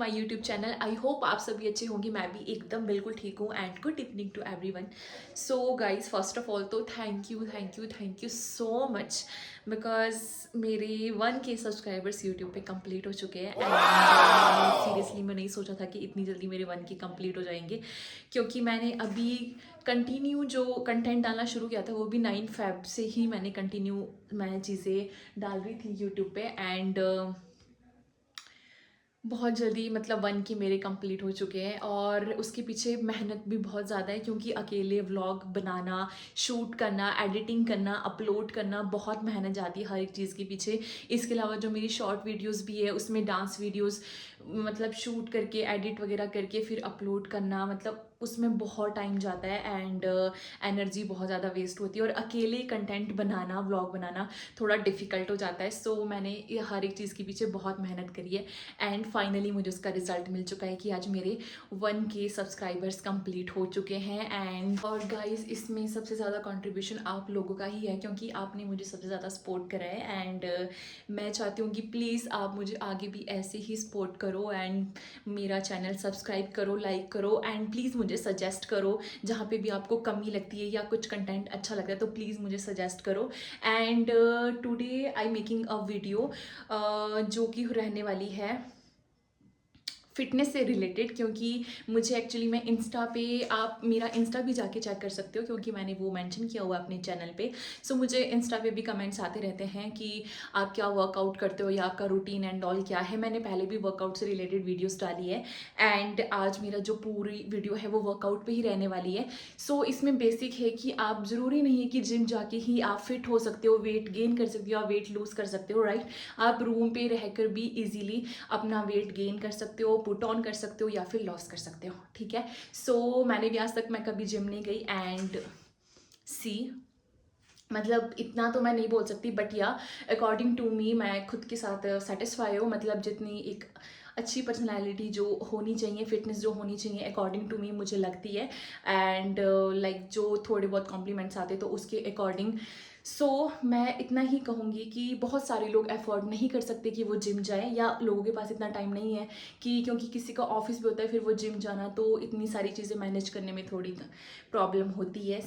My YouTube channel. I hope आप सभी अच्छे होंगे, मैं भी एकदम बिल्कुल ठीक हूँ। And good evening to everyone. So guys, first of all तो thank you so much, because मेरे 1K सब्सक्राइबर्स यूट्यूब पे कंप्लीट हो चुके हैं। एंड सीरियसली मैं नहीं सोचा था कि इतनी जल्दी मेरे 1K कंप्लीट हो जाएंगे, क्योंकि मैंने अभी कंटिन्यू जो कंटेंट डालना शुरू किया था वो भी 9 Feb से ही मैंने कंटिन्यू मैं चीज़ें डाल रही थी यूट्यूब पे। एंड बहुत जल्दी मतलब 1K मेरे कंप्लीट हो चुके हैं, और उसके पीछे मेहनत भी बहुत ज़्यादा है, क्योंकि अकेले व्लॉग बनाना, शूट करना, एडिटिंग करना, अपलोड करना, बहुत मेहनत जाती है हर एक चीज़ के पीछे। इसके अलावा जो मेरी शॉर्ट वीडियोस भी है उसमें डांस वीडियोस मतलब शूट करके एडिट वगैरह करके फिर अपलोड करना, मतलब उसमें बहुत टाइम जाता है एंड एनर्जी बहुत ज़्यादा वेस्ट होती है, और अकेले कंटेंट बनाना, व्लॉग बनाना थोड़ा डिफ़िकल्ट हो जाता है। सो मैंने ये हर एक चीज़ के पीछे बहुत मेहनत करी है एंड फाइनली मुझे उसका रिजल्ट मिल चुका है कि आज मेरे 1K सब्सक्राइबर्स कंप्लीट हो चुके हैं। एंड और गाइस, इसमें सबसे ज़्यादा कंट्रीब्यूशन आप लोगों का ही है, क्योंकि आपने मुझे सबसे ज़्यादा सपोर्ट करा है। एंड मैं चाहती हूँ कि प्लीज़ आप मुझे आगे भी ऐसे ही सपोर्ट करो एंड मेरा चैनल सब्सक्राइब करो, लाइक करो, एंड प्लीज़ मुझे सजेस्ट करो जहाँ पे भी आपको कमी लगती है या कुछ कंटेंट अच्छा लगता है तो प्लीज़ मुझे सजेस्ट करो। And today I making a video जो कि रहने वाली है फिटनेस से रिलेटेड, क्योंकि मुझे एक्चुअली मैं इंस्टा पे, आप मेरा इंस्टा भी जाके चेक कर सकते हो क्योंकि मैंने वो मेंशन किया हुआ है अपने चैनल पे। सो मुझे इंस्टा पे भी कमेंट्स आते रहते हैं कि आप क्या वर्कआउट करते हो या आपका रूटीन एंड ऑल क्या है। मैंने पहले भी वर्कआउट से रिलेटेड वीडियोस डाली है एंड आज मेरा जो पूरी वीडियो है वो वर्कआउट पे ही रहने वाली है। सो इसमें बेसिक है कि आप ज़रूरी नहीं है कि जिम जाके ही आप फिट हो सकते हो, वेट गेन कर सकते हो, आप वेट लूज़ कर सकते हो, राइट। आप रूम पे रहकर भी ईजिली अपना वेट गेन कर सकते हो, पुट ऑन कर सकते हो या फिर लॉस कर सकते हो, ठीक है। सो मैंने भी आज तक मैं कभी जिम नहीं गई एंड सी मतलब इतना तो मैं नहीं बोल सकती, बट या अकॉर्डिंग टू मी मैं खुद के साथ सेटिस्फाई हूँ। मतलब जितनी एक अच्छी पर्सनैलिटी जो होनी चाहिए, फिटनेस जो होनी चाहिए अकॉर्डिंग टू मी मुझे लगती है। एंड लाइक जो थोड़े बहुत कॉम्प्लीमेंट्स आते तो उसके अकॉर्डिंग मैं इतना ही कहूँगी कि बहुत सारे लोग अफोर्ड नहीं कर सकते कि वो जिम जाए, या लोगों के पास इतना टाइम नहीं है कि, क्योंकि किसी का ऑफिस भी होता है फिर वो जिम जाना, तो इतनी सारी चीज़ें मैनेज करने में थोड़ी प्रॉब्लम होती है।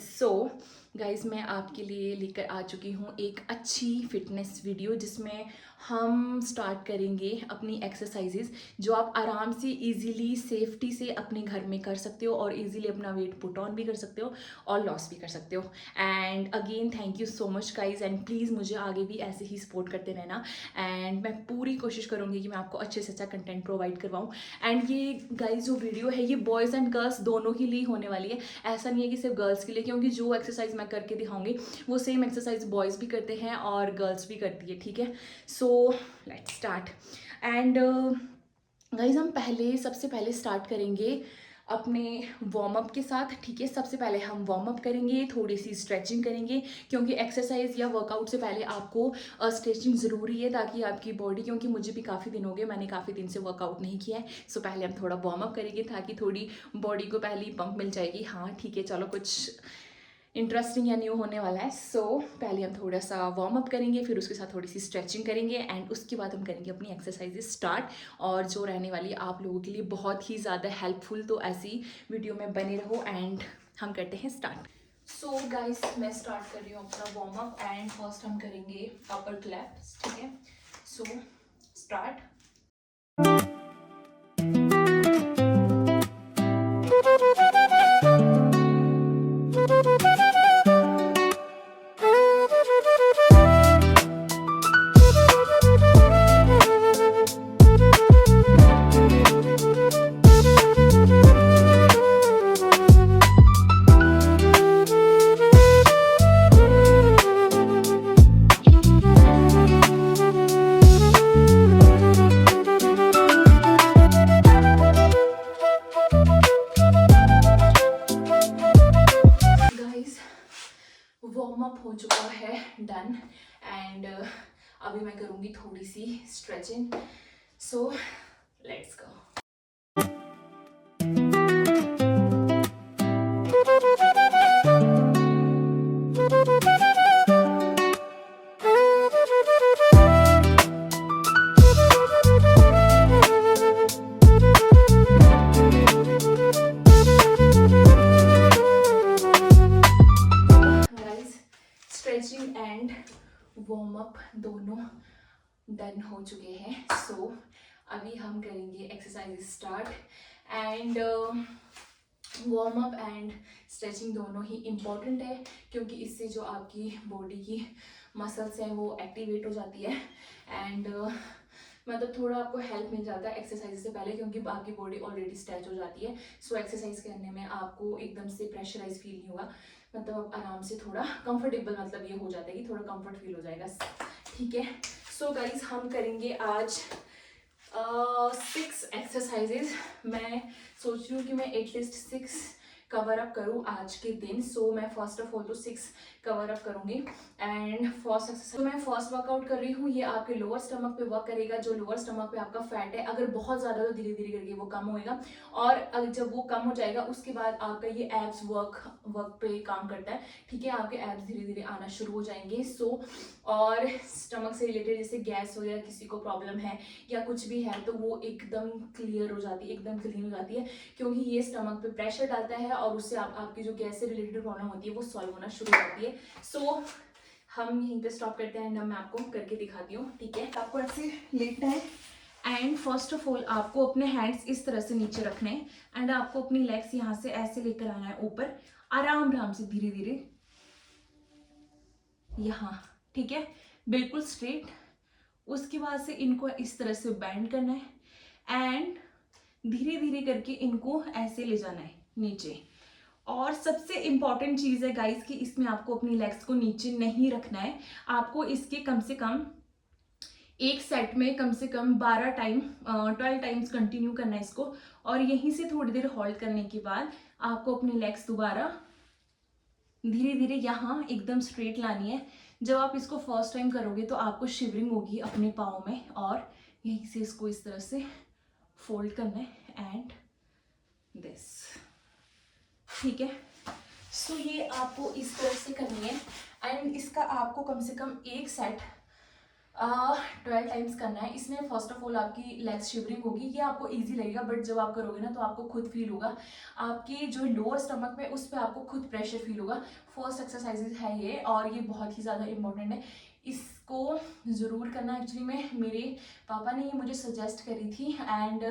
गाइज़, मैं आपके लिए लेकर आ चुकी हूँ एक अच्छी फिटनेस वीडियो जिसमें हम स्टार्ट करेंगे अपनी एक्सरसाइजेज जो आप आराम से इजीली सेफ्टी से अपने घर में कर सकते हो, और इजीली अपना वेट पुट ऑन भी कर सकते हो और लॉस भी कर सकते हो। And again thank you so much guys, and please मुझे आगे भी ऐसे ही सपोर्ट करते रहना। एंड मैं पूरी कोशिश करूँगी कि मैं आपको अच्छे से अच्छा कंटेंट प्रोवाइड करवाऊँ। एंड ये गाइज जो वीडियो है ये बॉयज़ एंड गर्ल्स दोनों के लिए होने वाली है, ऐसा नहीं है कि सिर्फ गर्ल्स के लिए, क्योंकि जो एक्सरसाइज मैं करके दिखाऊंगी वो सेम एक्सरसाइज बॉयज़ भी करते हैं और गर्ल्स भी करती है, ठीक है। So let's start. And guys, हम सबसे पहले स्टार्ट करेंगे अपने वार्म अप के साथ, ठीक है। सबसे पहले हम वार्म अप करेंगे, थोड़ी सी स्ट्रेचिंग करेंगे, क्योंकि एक्सरसाइज या वर्कआउट से पहले आपको स्ट्रेचिंग ज़रूरी है ताकि आपकी बॉडी, क्योंकि मुझे भी काफ़ी दिन हो गए, मैंने काफ़ी दिन से वर्कआउट नहीं किया है। सो पहले हम थोड़ा वार्म अप करेंगे ताकि थोड़ी बॉडी को पहले ही पंप मिल जाएगी, हाँ ठीक है चलो कुछ इंटरेस्टिंग या न्यू होने वाला है। पहले हम थोड़ा सा वार्म अप करेंगे, फिर उसके साथ थोड़ी सी स्ट्रेचिंग करेंगे एंड उसके बाद हम करेंगे अपनी एक्सरसाइजेस स्टार्ट, और जो रहने वाली आप लोगों के लिए बहुत ही ज़्यादा हेल्पफुल। तो ऐसी वीडियो में बने रहो एंड हम करते हैं स्टार्ट। गाइस, मैं स्टार्ट कर रही हूँ अपना वार्म अप एंड फर्स्ट हम करेंगे अपर क्लैप्स, ठीक है। स्टार्ट। वार्म अप हो चुका है, डन। एंड अभी मैं करूँगी थोड़ी सी stretching. Let's go. Warm up दोनों डन हो चुके हैं। सो अभी हम करेंगे exercise start. And warm up and stretching दोनों ही इम्पॉर्टेंट है, क्योंकि इससे जो आपकी बॉडी की मसल्स हैं वो एक्टिवेट हो जाती है। एंड मतलब थोड़ा आपको हेल्प मिल जाता है एक्सरसाइज से पहले, क्योंकि आपकी बॉडी ऑलरेडी स्ट्रेच हो जाती है। सो एक्सरसाइज करने में आपको एकदम से प्रेशराइज फील नहीं होगा, मतलब आप आराम से थोड़ा कंफर्टेबल, मतलब ये हो जाता है कि थोड़ा कंफर्ट फील हो जाएगा। ठीक है, सो गाइज हम करेंगे आज 6 एक्सरसाइजेज। मैं सोच रही हूँ कि मैं एटलीस्ट 6 कवर अप करूँ आज के दिन। सो मैं फर्स्ट ऑफ ऑल तो 6 कवर अप करूँगी। एंड फर्स्ट एक्सरसाइज तो मैं फर्स्ट वर्कआउट कर रही हूँ, ये आपके लोअर स्टमक पे वर्क करेगा। जो लोअर स्टमक पे आपका फैट है, अगर बहुत ज़्यादा तो धीरे धीरे करके वो कम होएगा, और जब वो कम हो जाएगा उसके बाद आपका ये एब्स वर्क पे काम करता है। ठीक है, आपके एब्स धीरे धीरे आना शुरू हो जाएंगे। सो और स्टमक से रिलेटेड जैसे गैस वगैरह किसी को प्रॉब्लम है या कुछ भी है, तो वो एकदम क्लियर हो जाती है, एकदम क्लीन हो जाती है, क्योंकि ये स्टमक पे प्रेशर डालता है और उससे आपकी जो गैस से रिलेटेड प्रॉब्लम होती है वो सॉल्व होना शुरू हो जाती है। सो हम यहीं पे स्टॉप करते हैं एंड मैं आपको करके दिखाती हूँ। ठीक है, आपको ऐसे लेटना है एंड फर्स्ट ऑफ ऑल आपको अपने हैंड्स इस तरह से नीचे रखने हैं एंड आपको अपनी लेग्स यहाँ से ऐसे लेकर आना है ऊपर, आराम आराम से धीरे धीरे यहाँ। ठीक है, बिल्कुल स्ट्रेट। उसके बाद से इनको इस तरह से बैंड करना है एंड धीरे धीरे करके इनको ऐसे ले जाना है नीचे। और सबसे इंपॉर्टेंट चीज है गाइस कि इसमें आपको अपनी लेग्स को नीचे नहीं रखना है, आपको इसके कम से कम एक सेट में कम से कम 12 टाइम्स कंटिन्यू करना है इसको। और यहीं से थोड़ी देर होल्ड करने के बाद आपको अपनी लेग्स दोबारा धीरे धीरे यहाँ एकदम स्ट्रेट लानी है। जब आप इसको फर्स्ट टाइम करोगे तो आपको शिवरिंग होगी अपने पाँव में, और यहीं से इसको इस तरह से फोल्ड करना है एंड दिस। ठीक है, सो ये आपको इस तरह से करनी है एंड इसका आपको कम से कम एक सेट 12 टाइम्स करना है। इसमें फर्स्ट ऑफ ऑल आपकी लेग्स शिवरिंग होगी, ये आपको इजी लगेगा, बट जब आप करोगे ना तो आपको खुद फील होगा, आपके जो लोअर स्टमक में उस पर आपको खुद प्रेशर फील होगा। फर्स्ट एक्सरसाइजेज है ये और ये बहुत ही ज़्यादा इंपॉर्टेंट है, इसको ज़रूर करना। एक्चुअली में मेरे पापा ने ये मुझे सजेस्ट करी थी एंड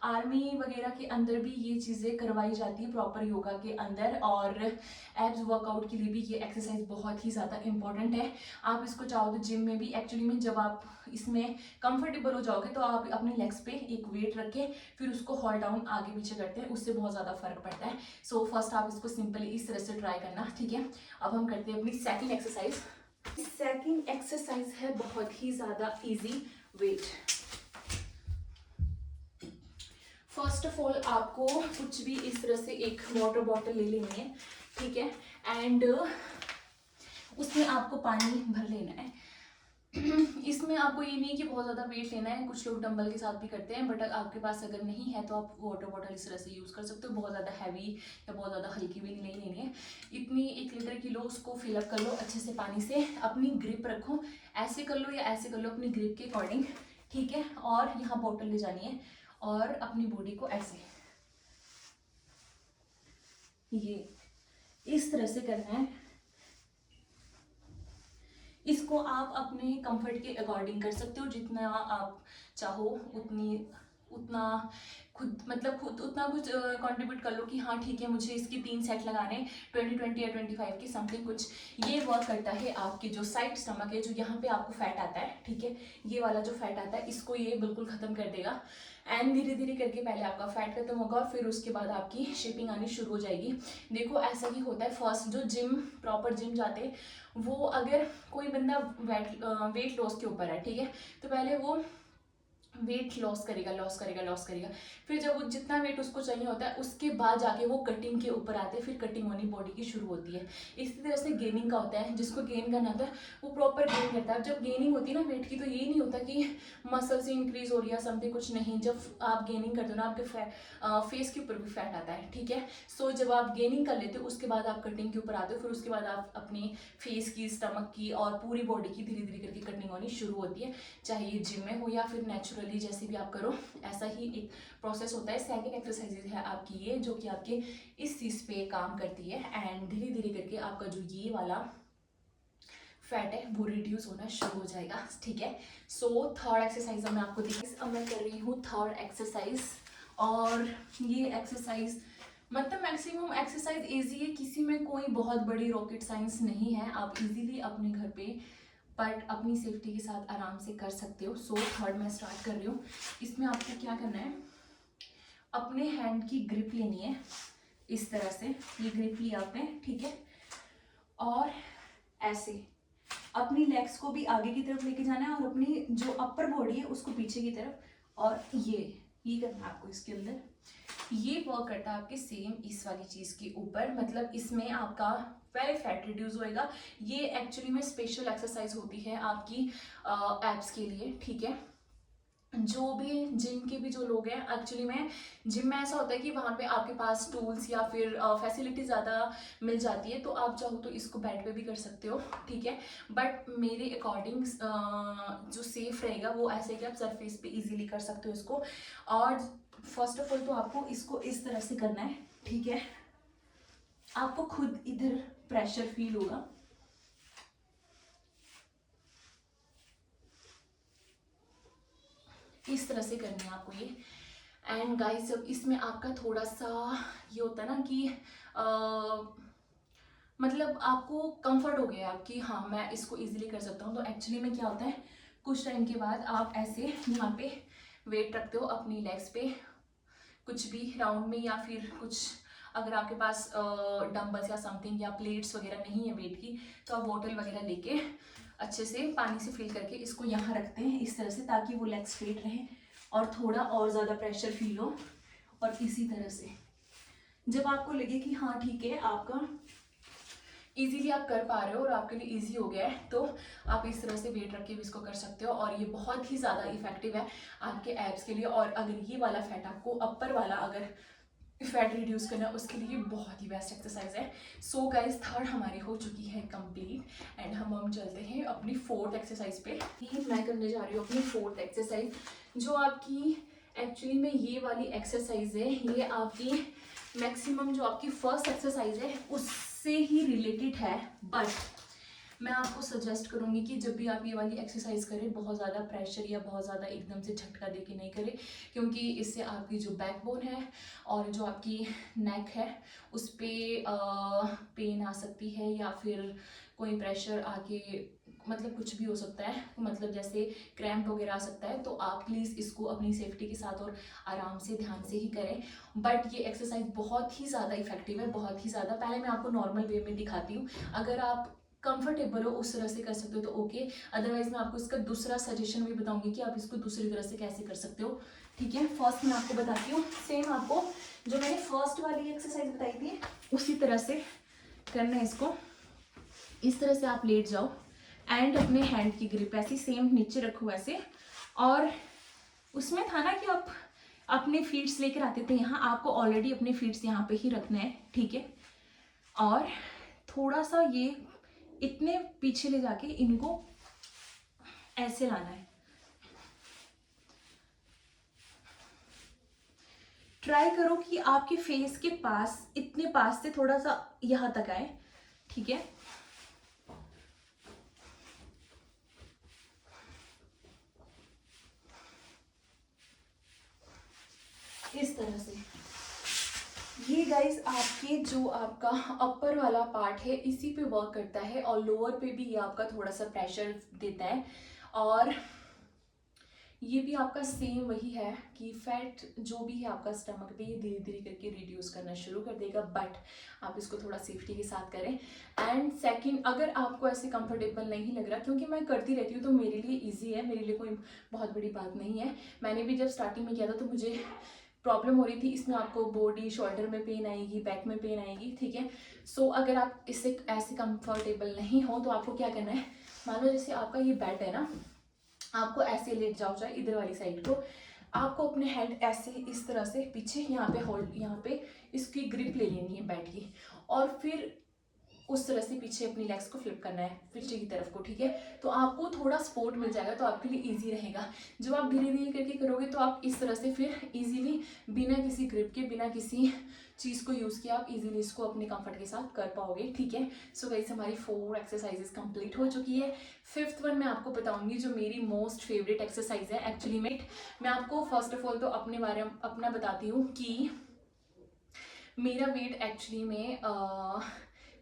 आर्मी वगैरह के अंदर भी ये चीज़ें करवाई जाती है प्रॉपर योगा के अंदर, और एब्स वर्कआउट के लिए भी ये एक्सरसाइज बहुत ही ज़्यादा इंपॉर्टेंट है। आप इसको चाहो तो जिम में भी, एक्चुअली में जब आप इसमें कंफर्टेबल हो जाओगे तो आप अपने लेग्स पे एक वेट रख के फिर उसको होल्ड डाउन आगे पीछे करते हैं, उससे बहुत ज़्यादा फर्क पड़ता है। सो फर्स्ट आप इसको सिंपली इस तरह से ट्राई करना। ठीक है, अब हम करते हैं अपनी सेकंड एक्सरसाइज। सेकंड एक्सरसाइज है बहुत ही ज़्यादा easy, wait. First of all आपको कुछ भी इस तरह से एक वाटर बॉटल ले लेनी है। ठीक है, एंड उसमें आपको पानी भर लेना है। इसमें आपको ये नहीं कि बहुत ज़्यादा वेट लेना है, कुछ लोग डंबल के साथ भी करते हैं, बट आपके पास अगर नहीं है तो आप वाटर बॉटल इस तरह से यूज़ कर सकते हो। बहुत ज़्यादा हैवी या बहुत ज़्यादा हल्की भी नहीं लेनी है, इतनी 1 लीटर की लो, उसको फिलअप कर लो अच्छे से पानी से। अपनी ग्रिप रखो, ऐसे कर लो या ऐसे कर लो अपनी ग्रिप के अकॉर्डिंग। ठीक है, और यहाँ बॉटल ले जानी है और अपनी बॉडी को ऐसे ये इस तरह से करना है। इसको आप अपने कंफर्ट के अकॉर्डिंग कर सकते हो, जितना आप चाहो उतना खुद, मतलब खुद उतना कुछ कंट्रीब्यूट कर लो कि हाँ ठीक है मुझे इसके 3 सेट लगाने, 20 या 25 की समथिंग कुछ। ये वर्क करता है आपके जो साइड स्टमक है, जो यहाँ पे आपको फैट आता है। ठीक है, ये वाला जो फैट आता है इसको ये बिल्कुल खत्म कर देगा एंड धीरे धीरे करके पहले आपका फैट खत्म होगा और फिर उसके बाद आपकी शेपिंग आनी शुरू हो जाएगी। देखो ऐसा ही होता है, फर्स्ट जो प्रॉपर जिम जाते हैं वो, अगर कोई बंदा वेट लॉस के ऊपर है, ठीक है, तो पहले वो वेट लॉस करेगा, फिर जब वो जितना वेट उसको चाहिए होता है उसके बाद जाके वो कटिंग के ऊपर आते हैं, फिर कटिंग होनी बॉडी की शुरू होती है। इसी तरह से गेनिंग का होता है, जिसको गेन करना होता है वो प्रॉपर गेन करता है। जब गेनिंग होती है ना वेट की, तो ये नहीं होता कि मसल से इंक्रीज हो रही है समथिंग, कुछ नहीं। जब आप गेनिंग करते हो ना, आपके फेस के ऊपर भी फैट आता है। ठीक है, सो जब आप गेनिंग कर लेते हो उसके बाद आप कटिंग के ऊपर आते हो, फिर उसके बाद आप अपने फेस की, स्टमक की और पूरी बॉडी की धीरे धीरे करके कटिंग होनी शुरू होती है, चाहे ये जिम में हो या फिर नेचुरली जैसे भी आप करो, ऐसा ही एक प्रोसेस होता है। सेकंड एक्सरसाइज है आपकी ये, जो कि आपके इस चीज़ पे काम करती है एंड धीरे धीरे करके आपका जो ये वाला फैट है वो रिड्यूस होना शुरू हो जाएगा, ठीक है। सो थर्ड एक्सरसाइज मैं आपको देखिए, अब मैं कर रही हूँ थर्ड एक्सरसाइज। और ये एक्सरसाइज मतलब मैक्सिमम एक्सरसाइज इजी है, किसी में कोई बहुत बड़ी रॉकेट साइंस नहीं है, आप इजीली अपने घर पे बट अपनी सेफ्टी के साथ आराम से कर सकते हो। सो थर्ड मैं स्टार्ट कर रही हूँ। इसमें आपको क्या करना है, अपने हैंड की ग्रिप लेनी है इस तरह से, ये ग्रिप लिया आपने, ठीक है। और ऐसे अपनी लेग्स को भी आगे की तरफ लेके जाना है और अपनी जो अपर बॉडी है उसको पीछे की तरफ, और ये करना है आपको इसके अंदर। ये वर्क करता है आपके सेम इस वाली चीज़ के ऊपर, मतलब इसमें आपका पहले फैट रिड्यूस होएगा। ये एक्चुअली में स्पेशल एक्सरसाइज होती है आपकी एब्स के लिए, ठीक है। जो भी जिम के भी जो लोग हैं, एक्चुअली में जिम में ऐसा होता है कि वहाँ पे आपके पास टूल्स या फिर फैसिलिटी ज़्यादा मिल जाती है, तो आप चाहो तो इसको बेड पे भी कर सकते हो, ठीक है। बट मेरे अकॉर्डिंग जो सेफ रहेगा वो ऐसे कि आप सरफेस पे इजीली कर सकते हो इसको। और फर्स्ट ऑफ ऑल तो आपको इसको इस तरह से करना है, ठीक है। आपको खुद इधर प्रेशर फील होगा, इस तरह से करनी है आपको ये। एंड गाइस जब इसमें आपका थोड़ा सा ये होता है ना कि मतलब आपको कंफर्ट हो गया आप कि हाँ मैं इसको इजीली कर सकता हूँ, तो एक्चुअली में क्या होता है, कुछ टाइम के बाद आप ऐसे यहाँ पे वेट रखते हो अपनी लेग्स पे, कुछ भी राउंड में, या फिर कुछ अगर आपके पास डंबल्स या समथिंग या प्लेट्स वगैरह नहीं है वेट की, तो आप बोतल वगैरह लेके अच्छे से पानी से फिल करके इसको यहाँ रखते हैं इस तरह से, ताकि वो लेग स्ट्रेट रहे और थोड़ा और ज़्यादा प्रेशर फील हो। और इसी तरह से जब आपको लगे कि हाँ ठीक है आपका इजीली आप कर पा रहे हो और आपके लिए इजी हो गया है, तो आप इस तरह से वेट रख के भी इसको कर सकते हो। और ये बहुत ही ज़्यादा इफेक्टिव है आपके एब्स के लिए। और अगर ये वाला फैट आपको अपर वाला अगर फैट रिड्यूस करना है उसके लिए बहुत ही बेस्ट एक्सरसाइज है। सो गाइस थर्ड हमारी हो चुकी है कंप्लीट एंड हम चलते हैं अपनी फोर्थ एक्सरसाइज पे। मैं करने जा रही हूँ अपनी फोर्थ एक्सरसाइज, जो आपकी एक्चुअली में ये वाली एक्सरसाइज है, ये आपकी मैक्सिमम जो आपकी फर्स्ट एक्सरसाइज है उससे ही रिलेटेड है। बट मैं आपको सजेस्ट करूँगी कि जब भी आप ये वाली एक्सरसाइज करें बहुत ज़्यादा प्रेशर या बहुत ज़्यादा एकदम से झटका दे के नहीं करें, क्योंकि इससे आपकी जो बैकबोन है और जो आपकी नेक है उस पर पेन आ सकती है, या फिर कोई प्रेशर आके मतलब कुछ भी हो सकता है, मतलब जैसे क्रैम्प वगैरह आ सकता है। तो आप प्लीज़ इसको अपनी सेफ्टी के साथ और आराम से ध्यान से ही करें। बट ये एक्सरसाइज बहुत ही ज़्यादा इफेक्टिव है, बहुत ही ज़्यादा। पहले मैं आपको नॉर्मल वे में दिखाती हूँ, अगर आप कंफर्टेबल हो उस तरह से कर सकते हो तो ओके, अदरवाइज मैं आपको इसका दूसरा सजेशन भी बताऊंगी कि आप इसको दूसरी तरह से कैसे कर सकते हो, ठीक है। फर्स्ट मैं आपको बताती हूँ, सेम आपको जो मैंने फर्स्ट वाली एक्सरसाइज बताई थी उसी तरह से करना है इसको। इस तरह से आप लेट जाओ एंड अपने हैंड की ग्रिप ऐसी सेम नीचे रखो ऐसे। और उसमें था ना कि आप अपने फीट्स लेकर आते थे यहाँ, आपको ऑलरेडी अपने फीट्स यहाँ पे ही रखना है, ठीक है। और थोड़ा सा ये इतने पीछे ले जाके इनको ऐसे लाना है। ट्राई करो कि आपके फेस के पास, इतने पास से थोड़ा सा यहाँ तक आए, ठीक है। इस तरह से ये गाइस आपके जो आपका अपर वाला पार्ट है इसी पे वर्क करता है, और लोअर पे भी ये आपका थोड़ा सा प्रेशर देता है। और ये भी आपका सेम वही है कि फैट जो भी है आपका स्टमक पे, ये धीरे धीरे करके रिड्यूस करना शुरू कर देगा, बट आप इसको थोड़ा सेफ्टी के साथ करें। एंड सेकंड, अगर आपको ऐसे कंफर्टेबल नहीं लग रहा, क्योंकि मैं करती रहती हूँ तो मेरे लिए इजी है, मेरे लिए कोई बहुत बड़ी बात नहीं है। मैंने भी जब स्टार्टिंग में किया था तो मुझे प्रॉब्लम हो रही थी, इसमें आपको बॉडी शोल्डर में पेन आएगी, बैक में पेन आएगी, ठीक है। सो अगर आप इससे ऐसे कंफर्टेबल नहीं हो तो आपको क्या करना है, मान लो जैसे आपका ये बेड है ना, आपको ऐसे लेट जाओ चाहे इधर वाली साइड को, आपको अपने हैंड ऐसे इस तरह से पीछे यहाँ पे होल्ड, यहाँ पे इसकी ग्रिप ले लेनी है बैठ की, और फिर उस तरह से पीछे अपनी लेग्स को फ्लिप करना है पीछे की तरफ को, ठीक है। तो आपको थोड़ा सपोर्ट मिल जाएगा, तो आपके लिए इजी रहेगा। जब आप धीरे धीरे करके करोगे तो आप इस तरह से फिर इजीली बिना किसी ग्रिप के, बिना किसी चीज़ को यूज़ किया आप इजीली इसको अपने कंफर्ट के साथ कर पाओगे, ठीक है। सो गाइस हमारी 4 एक्सरसाइजेस कंप्लीट हो चुकी है। 5th वन मैं आपको बताऊंगी जो मेरी मोस्ट फेवरेट एक्सरसाइज है एक्चुअली में। मैं आपको फर्स्ट ऑफ ऑल तो अपने बारे में अपना बताती हूँ कि मेरा वेट एक्चुअली में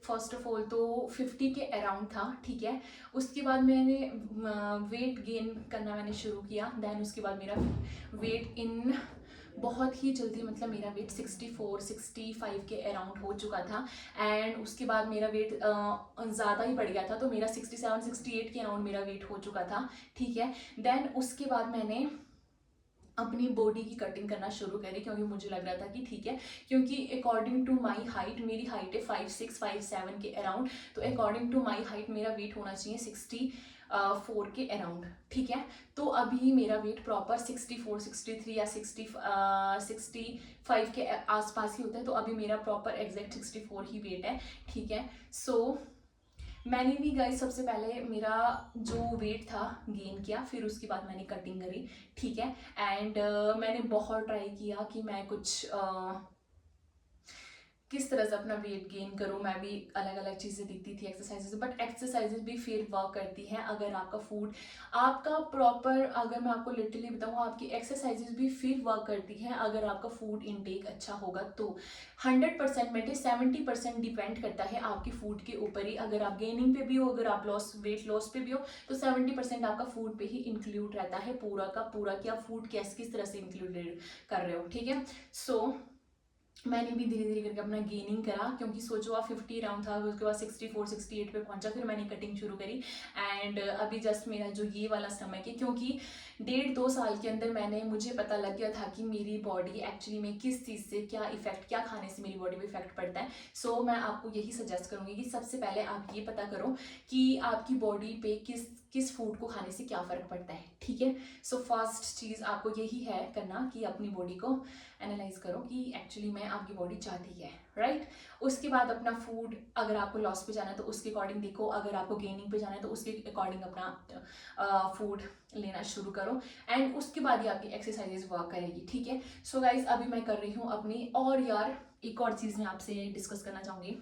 फर्स्ट ऑफ ऑल तो 50 के अराउंड था, ठीक है। उसके बाद मैंने वेट गेन करना मैंने शुरू किया, देन उसके बाद मेरा वेट इन बहुत ही जल्दी मतलब मेरा वेट 64 65 के अराउंड हो चुका था। एंड उसके बाद मेरा वेट ज़्यादा ही बढ़ गया था, तो मेरा 67 68 के अराउंड मेरा वेट हो चुका था, ठीक है। देन उसके बाद मैंने अपनी बॉडी की कटिंग करना शुरू करी, क्योंकि मुझे लग रहा था कि ठीक है, क्योंकि अकॉर्डिंग टू माई हाइट, मेरी हाइट है 5'6" 5'7" के अराउंड, तो अकॉर्डिंग टू माई हाइट मेरा वेट होना चाहिए 64 के अराउंड, ठीक है। तो अभी मेरा वेट प्रॉपर 64 63 या 65 के आसपास ही होता है, तो अभी मेरा प्रॉपर एग्जैक्ट 64 ही वेट है, ठीक है। सो मैंने भी गाइस सबसे पहले मेरा जो वेट था गेन किया, फिर उसके बाद मैंने कटिंग करी, ठीक है। एंड मैंने बहुत ट्राई किया कि मैं कुछ किस तरह से अपना वेट गेन करूँ। मैं भी अलग अलग चीज़ें देखती थी एक्सरसाइजेज, बट एक्सरसाइजेज भी फिर वर्क करती हैं अगर आपका फूड आपका प्रॉपर, अगर मैं आपको लिटरली बताऊँ, आपकी एक्सरसाइजेज भी फिर वर्क करती हैं अगर आपका फूड इनटेक अच्छा होगा। तो 100% में 70% डिपेंड करता है आपकी फूड के ऊपर ही। अगर आप गेनिंग पे भी हो, अगर आप वेट लॉस पे भी हो, तो 70% आपका फूड पे ही इंक्लूड रहता है पूरा का पूरा, कि आप फूड किस तरह से इंक्लूडेड कर रहे हो, ठीक है। सो मैंने भी धीरे धीरे करके अपना गेनिंग करा, क्योंकि सोचो आप 50 राउंड था, उसके बाद 64 68 पे पहुंचा, फिर मैंने कटिंग शुरू करी। एंड अभी जस्ट मेरा जो ये वाला स्टमक है, क्योंकि 1.5-2 साल के अंदर मुझे पता लग गया था कि मेरी बॉडी एक्चुअली में किस चीज़ से क्या इफेक्ट, क्या खाने से मेरी बॉडी पे इफेक्ट पड़ता है। सो मैं आपको यही सजेस्ट करूँगी कि सबसे पहले आप ये पता करो कि आपकी बॉडी पे किस फूड को खाने से क्या फ़र्क पड़ता है, ठीक है। सो फर्स्ट चीज़ आपको यही है करना कि अपनी बॉडी को एनालाइज करो कि एक्चुअली में आपकी बॉडी चाहती है, राइट। उसके बाद अपना फूड, अगर आपको लॉस पे जाना है तो उसके अकॉर्डिंग देखो, अगर आपको गेनिंग पे जाना है तो उसके अकॉर्डिंग अपना फूड लेना शुरू करो। एंड उसके बाद ही आपकी एक्सरसाइजेज वर्क करेगी, ठीक है। सो गाइज अभी मैं कर रही हूँ अपनी, और यार एक और चीज़ मैं आपसे डिस्कस करना चाहूँगी।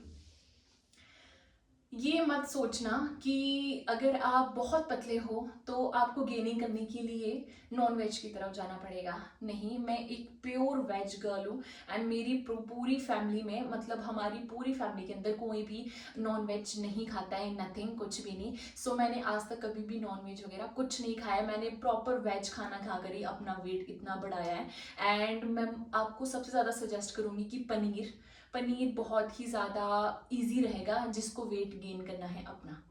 ये मत सोचना कि अगर आप बहुत पतले हो तो आपको गेनिंग करने के लिए नॉन वेज की तरफ जाना पड़ेगा। नहीं, मैं एक प्योर वेज गर्ल हूँ, एंड मेरी पूरी फैमिली में, मतलब हमारी पूरी फैमिली के अंदर कोई भी नॉन वेज नहीं खाता है, नथिंग, कुछ भी नहीं। सो मैंने आज तक कभी भी नॉन वेज वगैरह कुछ नहीं खाया, मैंने प्रॉपर वेज खाना खा कर ही अपना वेट इतना बढ़ाया है। एंड मैं आपको सबसे ज़्यादा सजेस्ट करूँगी कि पनीर बहुत ही ज़्यादा इजी रहेगा जिसको वेट गेन करना है अपना,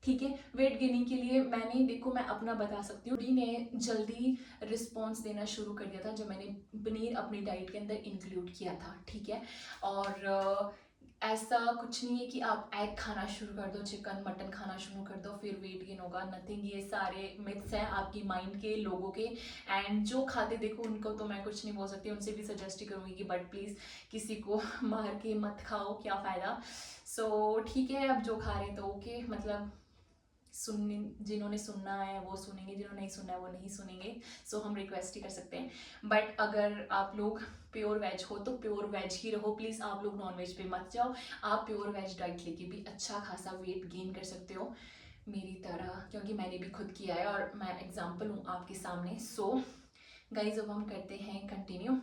ठीक है। वेट गेनिंग के लिए मैंने, देखो मैं अपना बता सकती हूँ, बॉडी ने जल्दी रिस्पॉन्स देना शुरू कर दिया था जब मैंने पनीर अपनी डाइट के अंदर इंक्लूड किया था, ठीक है। और ऐसा कुछ नहीं है कि आप एग खाना शुरू कर दो, चिकन मटन खाना शुरू कर दो फिर वेट गेन होगा, नथिंग। ये सारे मिथ्स हैं आपकी माइंड के, लोगों के। एंड जो खाते, देखो उनको तो मैं कुछ नहीं बोल सकती, उनसे भी सजेस्ट ही करूँगी कि बट प्लीज़ किसी को मार के मत खाओ, क्या फ़ायदा। सो ठीक है, अब जो खा रहे हैं तो ओके, मतलब सुनने, जिन्होंने सुनना है वो सुनेंगे, जिन्होंने नहीं सुनना है वो नहीं सुनेंगे। सो हम रिक्वेस्ट ही कर सकते हैं। बट अगर आप लोग प्योर वेज हो तो प्योर वेज ही रहो प्लीज़, आप लोग नॉन वेज पे मत जाओ। आप प्योर वेज डाइट लेके भी अच्छा खासा वेट गेन कर सकते हो मेरी तरह, क्योंकि मैंने भी खुद किया है और मैं एग्जाम्पल हूँ आपके सामने। सो गाइज अब हम करते हैं कंटिन्यू।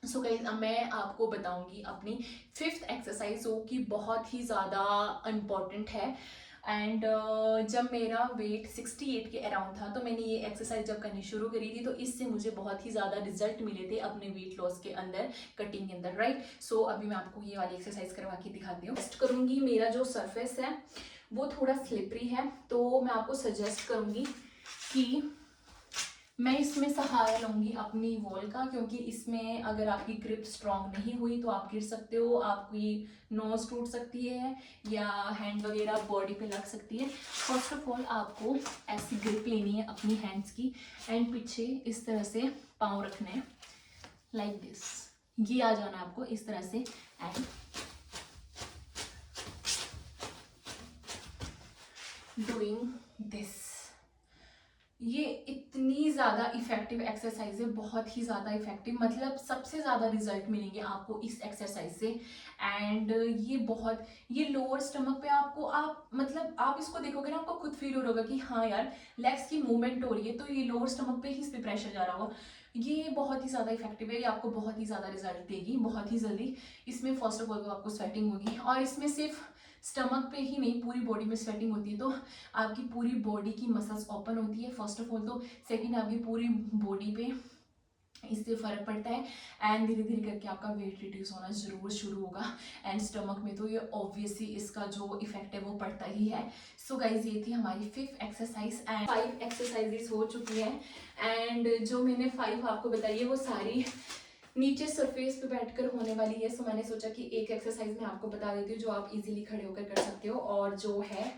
सो गाइज अब मैं आपको बताऊंगी अपनी 5th एक्सरसाइज, जो कि बहुत ही ज़्यादा इम्पॉर्टेंट है। एंड जब मेरा वेट 68 के अराउंड था तो मैंने ये एक्सरसाइज जब करनी शुरू करी थी, तो इससे मुझे बहुत ही ज़्यादा रिजल्ट मिले थे अपने वेट लॉस के अंदर, कटिंग के अंदर, राइट। सो अभी मैं आपको ये वाली एक्सरसाइज करवा के दिखाती हूँ। टेस्ट करूँगी, मेरा जो सरफेस है वो थोड़ा स्लिपरी है, तो मैं आपको सजेस्ट करूँगी कि मैं इसमें सहारा लूँगी अपनी वॉल का, क्योंकि इसमें अगर आपकी ग्रिप स्ट्रॉन्ग नहीं हुई तो आप गिर सकते हो, आपकी नोज टूट सकती है या हैंड वगैरह बॉडी पे लग सकती है। फर्स्ट ऑफ ऑल आपको ऐसी ग्रिप लेनी है अपनी हैंड्स की, एंड पीछे इस तरह से पाँव रखने हैं, लाइक दिस। ये आ जाना आपको इस तरह से, एंड डूइंग दिस। ये इतनी ज़्यादा ज़्यादा इफेक्टिव एक्सरसाइज है, बहुत ही ज़्यादा इफेक्टिव, मतलब सबसे ज़्यादा रिजल्ट मिलेंगे आपको इस एक्सरसाइज से। एंड ये लोअर स्टमक पे आपको, आप मतलब आप इसको देखोगे ना, आपको खुद फील हो रहा होगा कि हाँ यार लेग्स की मूवमेंट हो रही है, तो ये लोअर स्टमक पे ही इस पे प्रेशर जा रहा होगा। ये बहुत ही ज़्यादा इफेक्टिव है, ये आपको बहुत ही ज़्यादा रिजल्ट देगी बहुत ही जल्दी। इसमें फर्स्ट ऑफ ऑल तो आपको स्वेटिंग होगी, और इसमें सिर्फ स्टमक पे ही नहीं पूरी बॉडी में स्वेटिंग होती है, तो आपकी पूरी बॉडी की मसल्स ओपन होती है फर्स्ट ऑफ ऑल तो। सेकंड, आपकी पूरी बॉडी पे इससे फर्क पड़ता है, एंड धीरे धीरे करके आपका वेट रिड्यूस होना जरूर शुरू होगा। एंड स्टमक में तो ये ऑब्वियसली इसका जो इफेक्ट है वो पड़ता ही है। सो गाइज, ये थी हमारी 5th एक्सरसाइज, एंड 5 एक्सरसाइजेस हो चुकी हैं। एंड जो मैंने 5 आपको बताई है वो सारी नीचे सरफेस पे बैठकर होने वाली है। सो मैंने सोचा कि एक एक्सरसाइज मैं आपको बता देती हूँ जो आप इजीली खड़े होकर कर सकते हो, और जो है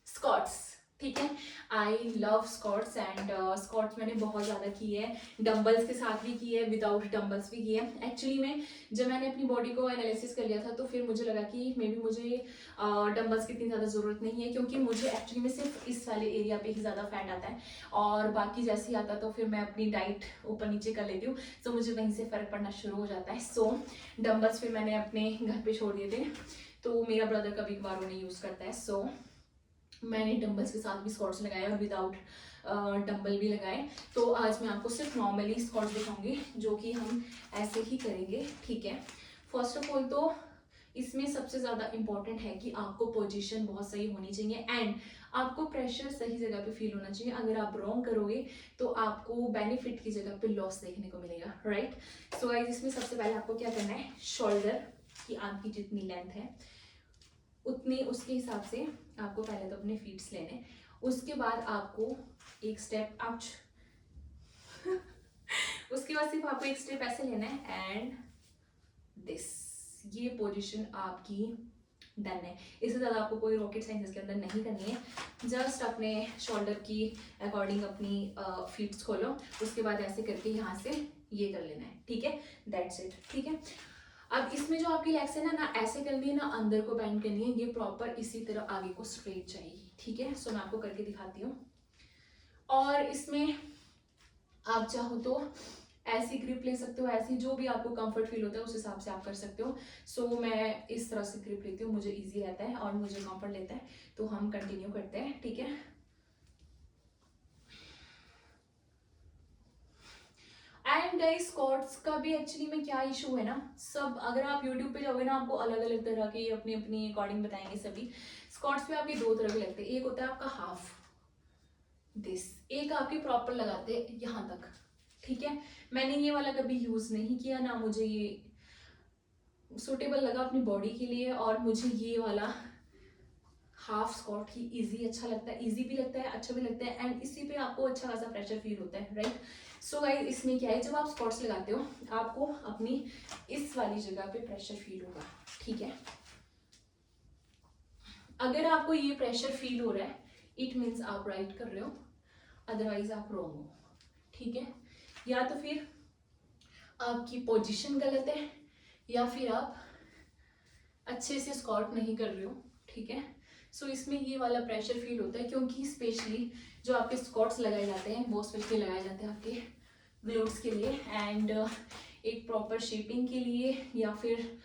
स्क्वाट्स। ठीक है, I love squats, and squats मैंने बहुत ज़्यादा की है, डंबल्स के साथ भी की है, विदाउट डंबल्स भी की है। एक्चुअली में जब मैंने अपनी बॉडी को एनालिसिस कर लिया था तो फिर मुझे लगा कि मे बी मुझे डंबल्स की इतनी ज़्यादा ज़रूरत नहीं है, क्योंकि मुझे एक्चुअली में सिर्फ इस वाले एरिया पे ही ज़्यादा फैट आता है, और बाकी जैसे ही आता तो फिर मैं अपनी डाइट ऊपर नीचे कर लेती हूँ, तो मुझे वहीं से फ़र्क पड़ना शुरू हो जाता है। सो डंबल्स फिर मैंने अपने घर पर छोड़ दिए थे, तो मेरा ब्रदर कभी कभार उन्हें यूज़ करता है। सो मैंने डंबल्स के साथ भी स्क्वाट्स लगाए और विदाउट डंबल भी लगाए। तो आज मैं आपको सिर्फ नॉर्मली स्क्वाट्स दिखाऊंगी, जो कि हम ऐसे ही करेंगे। ठीक है, फर्स्ट ऑफ ऑल तो इसमें सबसे ज़्यादा इम्पॉर्टेंट है कि आपको पोजीशन बहुत सही होनी चाहिए, एंड आपको प्रेशर सही जगह पे फील होना चाहिए। अगर आप रॉन्ग करोगे तो आपको बेनिफिट की जगह पे लॉस देखने को मिलेगा, राइट। सो गाइस, इसमें सबसे पहले आपको क्या करना है, शोल्डर की आपकी जितनी लेंथ है उतनी, उसके हिसाब से आपको पहले तो अपने फीट्स लेने, उसके बाद आपको एक स्टेप आउच उसके बाद सिर्फ आपको एक स्टेप ऐसे लेना है, एंड दिस, ये पोजीशन आपकी डन है। इससे ज़्यादा आपको कोई रॉकेट साइंस इसके अंदर नहीं करनी है, जस्ट अपने शोल्डर की अकॉर्डिंग अपनी फीट्स खोलो, उसके बाद ऐसे करके यहाँ से ये कर लेना है। ठीक है, दैट्स इट। ठीक है, अब इसमें जो आपकी लेग्स है ना ऐसे करनी है ना अंदर को बेंड करनी है, ये प्रॉपर इसी तरह आगे को स्ट्रेट चाहिए। ठीक है, सो मैं आपको करके दिखाती हूँ। और इसमें आप चाहो तो ऐसी ग्रिप ले सकते हो, ऐसी जो भी आपको कंफर्ट फील होता है उस हिसाब से आप कर सकते हो। सो मैं इस तरह से ग्रिप लेती हूँ, मुझे इजी रहता है और मुझे कंफर्ट लेता है, तो हम कंटिन्यू करते हैं। ठीक है, एंड गाइस, स्क्वाट्स का भी एक्चुअली में क्या इशू है ना, सब अगर आप यूट्यूब पे जाओगे ना आपको अलग अलग तरह के अपनी अपनी अकॉर्डिंग बताएंगे सभी। स्क्वाट्स पे आपके दो तरह के लगते हैं, एक होता है आपका हाफ दिस, एक आपके प्रॉपर लगाते हैं यहाँ तक। ठीक है, मैंने ये वाला कभी यूज नहीं किया ना, मुझे ये सुटेबल लगा अपनी बॉडी के लिए, और मुझे ये वाला हाफ स्क्वाट ही इजी अच्छा लगता है, इजी भी लगता है, अच्छा भी लगता है, एंड इसी पे आपको अच्छा खासा प्रेशर फील होता है, राइट। सो गाइस, इसमें क्या है, जब आप स्क्वाट्स लगाते हो आपको अपनी इस वाली जगह पे प्रेशर फील होगा। ठीक है, अगर आपको ये प्रेशर फील हो रहा है इट मीन्स आप राइट कर रहे हो, अदरवाइज आप रॉन्ग हो। ठीक है, या तो फिर आपकी पोजीशन गलत है, या फिर आप अच्छे से स्क्वाट नहीं कर रहे हो। ठीक है, सो इसमें ये वाला प्रेशर फील होता है, क्योंकि स्पेशली जो आपके स्क्वाट्स लगाए जाते हैं वो स्पेशली लगाए जाते हैं आपके ग्लूट्स के लिए, एंड एक प्रॉपर शेपिंग के लिए, या फिर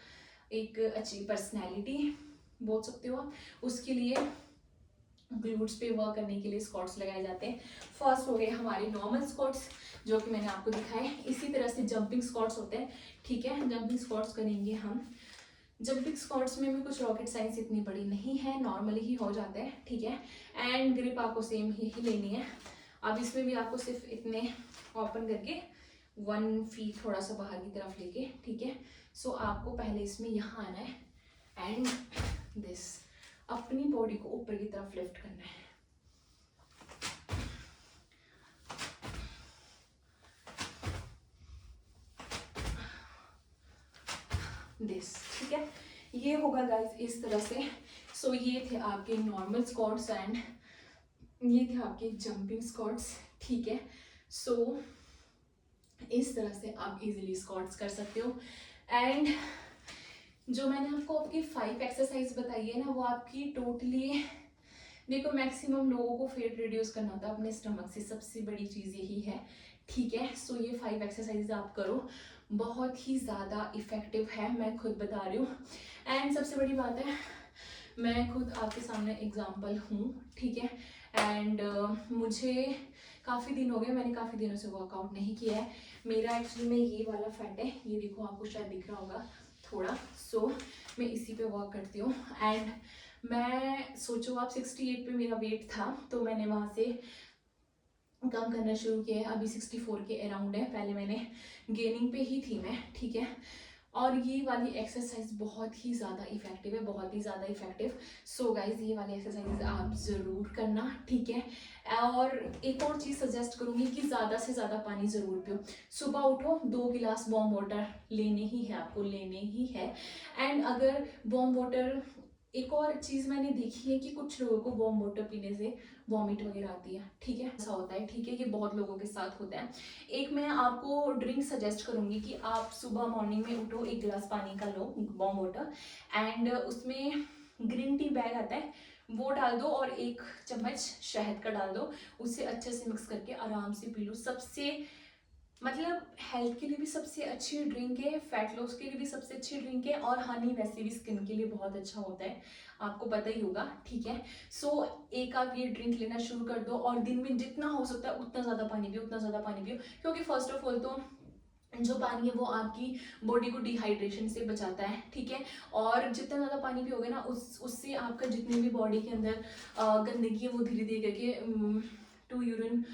एक अच्छी पर्सनैलिटी बोल सकते हो आप, उसके लिए ग्लूट्स पे वर्क करने के लिए स्क्वाट्स लगाए जाते हैं। फर्स्ट हो गए हमारे नॉर्मल स्क्वाट्स जो कि मैंने आपको दिखाए, इसी तरह से जंपिंग स्क्वाट्स होते हैं। ठीक है, जंपिंग स्क्वाट्स करेंगे हम। जंपिंग स्क्वाट्स में भी कुछ रॉकेट साइंस इतनी बड़ी नहीं है, नॉर्मली ही हो जाते हैं। ठीक है, एंड ग्रिप आपको सेम ही लेनी है। अब इसमें भी आपको सिर्फ इतने ओपन करके 1 फीट थोड़ा सा बाहर की तरफ लेके, ठीक है। सो आपको पहले इसमें यहाँ आना है एंड दिस, अपनी बॉडी को ऊपर की तरफ लिफ्ट करना है। दिस, ठीक है, ये होगा गाइस इस तरह से। सो ये थे आपके नॉर्मल स्क्वाट्स एंड ये थे आपके जंपिंग स्क्वाट्स। ठीक है, सो इस तरह से आप इजीली स्क्वाट्स कर सकते हो। एंड जो मैंने आपको आपकी 5 एक्सरसाइज बताई है ना, वो आपकी टोटली देखो मैक्सिमम लोगों को फैट रिड्यूस करना होता है अपने स्टमक से, सबसे बड़ी चीज़ यही है, ठीक है। सो ये 5 एक्सरसाइज आप करो, बहुत ही ज़्यादा इफ़ेक्टिव है, मैं खुद बता रही हूँ। एंड सबसे बड़ी बात है, मैं खुद आपके सामने एग्जाम्पल हूँ, ठीक है। एंड मुझे काफ़ी दिन हो गए, मैंने काफ़ी दिनों से वर्कआउट नहीं किया है। मेरा एक्चुअली में ये वाला फैट है, ये देखो आपको शायद दिख रहा होगा थोड़ा। सो मैं इसी पे वर्क करती हूँ। एंड मैं सोचो आप 68 पे मेरा वेट था, तो मैंने वहाँ से कम करना शुरू किया है, अभी 64 के अराउंड है। पहले मैंने गेनिंग पे ही थी मैं, ठीक है। और ये वाली एक्सरसाइज बहुत ही ज़्यादा इफेक्टिव है, बहुत ही ज़्यादा इफेक्टिव। सो गाइज ये वाली एक्सरसाइज आप ज़रूर करना, ठीक है। और एक और चीज़ सजेस्ट करूँगी कि ज़्यादा से ज़्यादा पानी ज़रूर पियो। सुबह उठो, 2 गिलास वार्म वाटर लेने ही है, आपको लेने ही है। एंड अगर वार्म वाटर, एक और चीज़ मैंने देखी है कि कुछ लोगों को वार्म वाटर पीने से वॉमिट वगैरह आती है, ठीक है, ऐसा होता है, ठीक है, ये बहुत लोगों के साथ होता है। एक मैं आपको ड्रिंक सजेस्ट करूंगी कि आप सुबह मॉर्निंग में उठो, 1 गिलास पानी का लो, वार्म वाटर, एंड उसमें ग्रीन टी बैग आता है, वो डाल दो और 1 चम्मच शहद का डाल दो, उससे अच्छे से मिक्स करके आराम से पी लो। सबसे मतलब हेल्थ के लिए भी सबसे अच्छी ड्रिंक है, फैट लॉस के लिए भी सबसे अच्छी ड्रिंक है, और हनी वैसे भी स्किन के लिए बहुत अच्छा होता है, आपको पता ही होगा, ठीक है। सो एक आप ये ड्रिंक लेना शुरू कर दो, और दिन में जितना हो सकता है उतना ज़्यादा पानी पियो, उतना ज़्यादा पानी पियो, क्योंकि फर्स्ट ऑफ ऑल तो जो पानी है वो आपकी बॉडी को डिहाइड्रेशन से बचाता है, ठीक है। और जितना ज़्यादा पानी पियोगे ना, उससे आपका जितनी भी बॉडी के अंदर गंदगी है वो धीरे धीरे करके टू यूरिन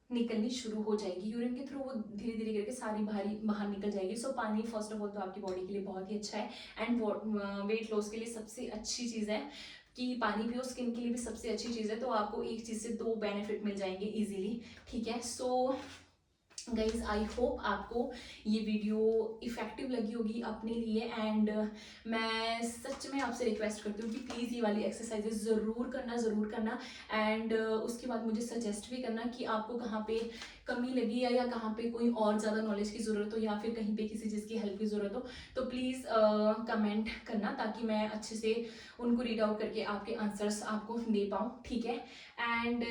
निकलनी शुरू हो जाएगी, यूरिन के थ्रू वो धीरे धीरे करके सारी बाहर निकल जाएगी। सो पानी फर्स्ट ऑफ ऑल तो आपकी बॉडी के लिए बहुत ही अच्छा है। एंड वेट लॉस के लिए सबसे अच्छी चीज़ है कि पानी पियो, स्किन के लिए भी सबसे अच्छी चीज़ है। तो आपको एक चीज़ से 2 बेनिफिट मिल जाएंगे इजीली, ठीक है। सो गाइज आई होप आपको ये वीडियो इफेक्टिव लगी होगी अपने लिए। एंड मैं सच में आपसे रिक्वेस्ट करती हूँ कि प्लीज़ ये वाली एक्सरसाइजेज ज़रूर करना, ज़रूर करना। एंड उसके बाद मुझे सजेस्ट भी करना कि आपको कहाँ पे कमी लगी है, या कहाँ पे कोई और ज़्यादा नॉलेज की ज़रूरत हो, या फिर कहीं पे किसी चीज़ की हेल्प की ज़रूरत हो, तो प्लीज़ कमेंट करना, ताकि मैं अच्छे से उनको रीड आउट करके आपके आंसर्स आपको दे पाऊँ, ठीक है। एंड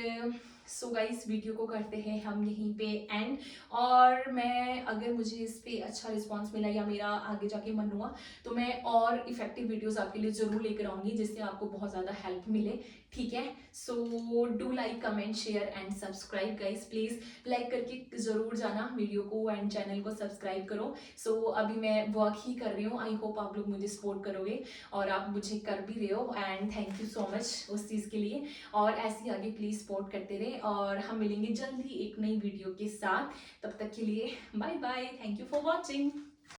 सो गाइस वीडियो को करते हैं हम यहीं पे एंड। और मैं, अगर मुझे इस पे अच्छा रिस्पांस मिला या मेरा आगे जाके मन हुआ, तो मैं और इफेक्टिव वीडियोस आपके लिए जरूर लेकर आऊंगी, जिससे आपको बहुत ज़्यादा हेल्प मिले, ठीक है। So do like, comment, share and subscribe guys, please like करके ज़रूर जाना वीडियो को एंड चैनल को सब्सक्राइब करो। सो अभी मैं वर्क ही कर रही हूँ, आई होप आप लोग मुझे सपोर्ट करोगे, और आप मुझे कर भी रहे हो, and thank you so much उस चीज़ के लिए। और ऐसे आगे प्लीज़ सपोर्ट करते रहे, और हम मिलेंगे जल्दी एक नई वीडियो के साथ। तब तक के लिए bye bye, thank you for watching.